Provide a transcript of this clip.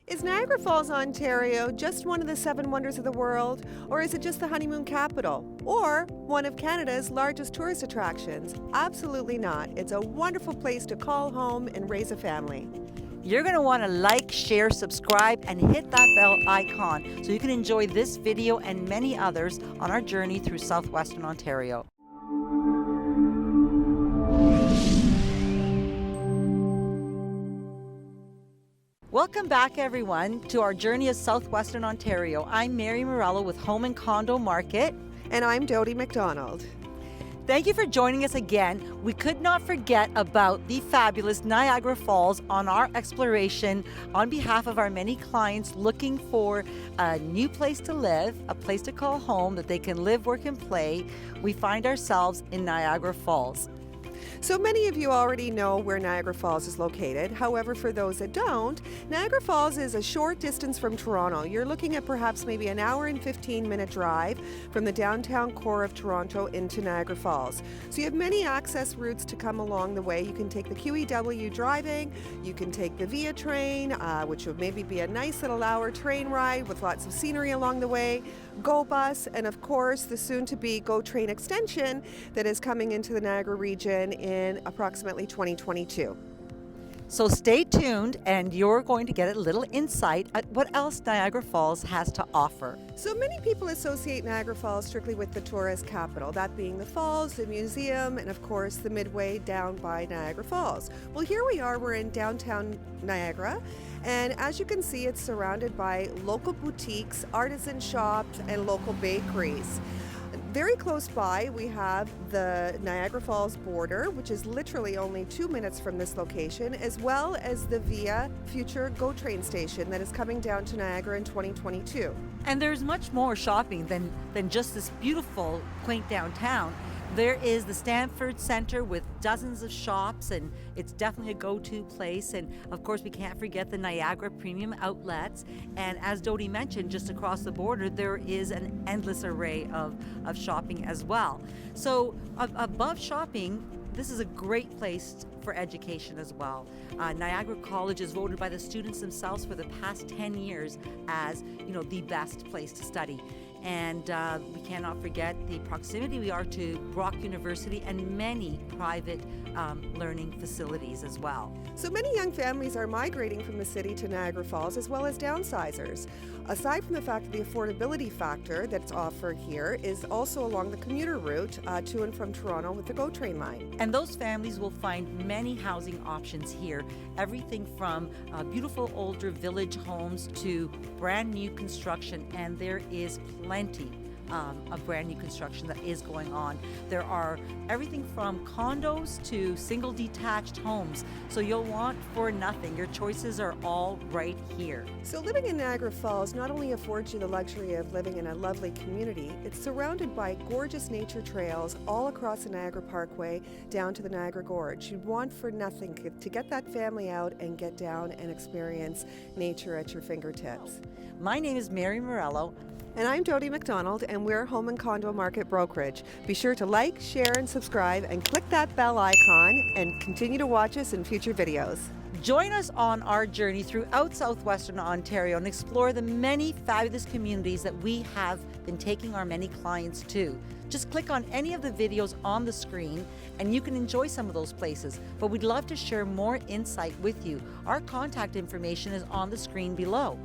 Is Niagara Falls, Ontario just one of the seven wonders of the world, or is it just the honeymoon capital, or one of Canada's largest tourist attractions? Absolutely not. It's a wonderful place to call home and raise a family. You're going to want to like, share, subscribe, and hit that bell icon so you can enjoy this video and many others on our journey through southwestern Ontario. Welcome back, everyone, to our journey of southwestern Ontario. I'm Mary Morello with Home and Condo Market. And I'm Dodie McDonald. Thank you for joining us again. We could not forget about the fabulous Niagara Falls on our exploration on behalf of our many clients looking for a new place to live, a place to call home that they can live, work, and play. We find ourselves in Niagara Falls. So many of you already know where Niagara Falls is located. However, for those that don't, Niagara Falls is a short distance from Toronto. You're looking at perhaps maybe an hour and 15-minute drive from the downtown core of Toronto into Niagara Falls. So you have many access routes to come along the way. You can take the QEW driving, you can take the VIA train, which would maybe be a nice little hour train ride with lots of scenery along the way, GO bus, and of course the soon-to-be GO train extension that is coming into the Niagara region in approximately 2022. So stay tuned and you're going to get a little insight at what else Niagara Falls has to offer. So many people associate Niagara Falls strictly with the tourist capital, that being the falls, the museum, and of course the midway down by Niagara Falls. Well, here we are, we're in downtown Niagara, and as you can see, it's surrounded by local boutiques, artisan shops, and local bakeries. Very close by, we have the Niagara Falls border, which is literally only 2 minutes from this location, as well as the VIA future GO train station that is coming down to Niagara in 2022. And there's much more shopping than just this beautiful, quaint downtown. There is the Stanford Center with dozens of shops, and it's definitely a go-to place. And of course, we can't forget the Niagara Premium Outlets. And as Dodie mentioned, just across the border, there is an endless array of shopping as well. So above shopping, this is a great place for education as well. Niagara College is voted by the students themselves for the past 10 years as, the best place to study. And we cannot forget the proximity we are to Brock University and many private learning facilities as well. So many young families are migrating from the city to Niagara Falls, as well as downsizers. Aside from the fact that the affordability factor that's offered here is also along the commuter route to and from Toronto with the GO train line. And those families will find many housing options here, everything from beautiful older village homes to brand new construction, and there is plenty of brand new construction that is going on. There are everything from condos to single detached homes, so you'll want for nothing. Your choices are all right here. So living in Niagara Falls not only affords you the luxury of living in a lovely community, it's surrounded by gorgeous nature trails all across the Niagara Parkway down to the Niagara Gorge. You'd want for nothing to get that family out and get down and experience nature at your fingertips. My name is Mary Morello. And I'm Dodie McDonald, and we're Home and Condo Market Brokerage. Be sure to like, share, and subscribe, and click that bell icon, and continue to watch us in future videos. Join us on our journey throughout southwestern Ontario and explore the many fabulous communities that we have been taking our many clients to. Just click on any of the videos on the screen and you can enjoy some of those places, but we'd love to share more insight with you. Our contact information is on the screen below.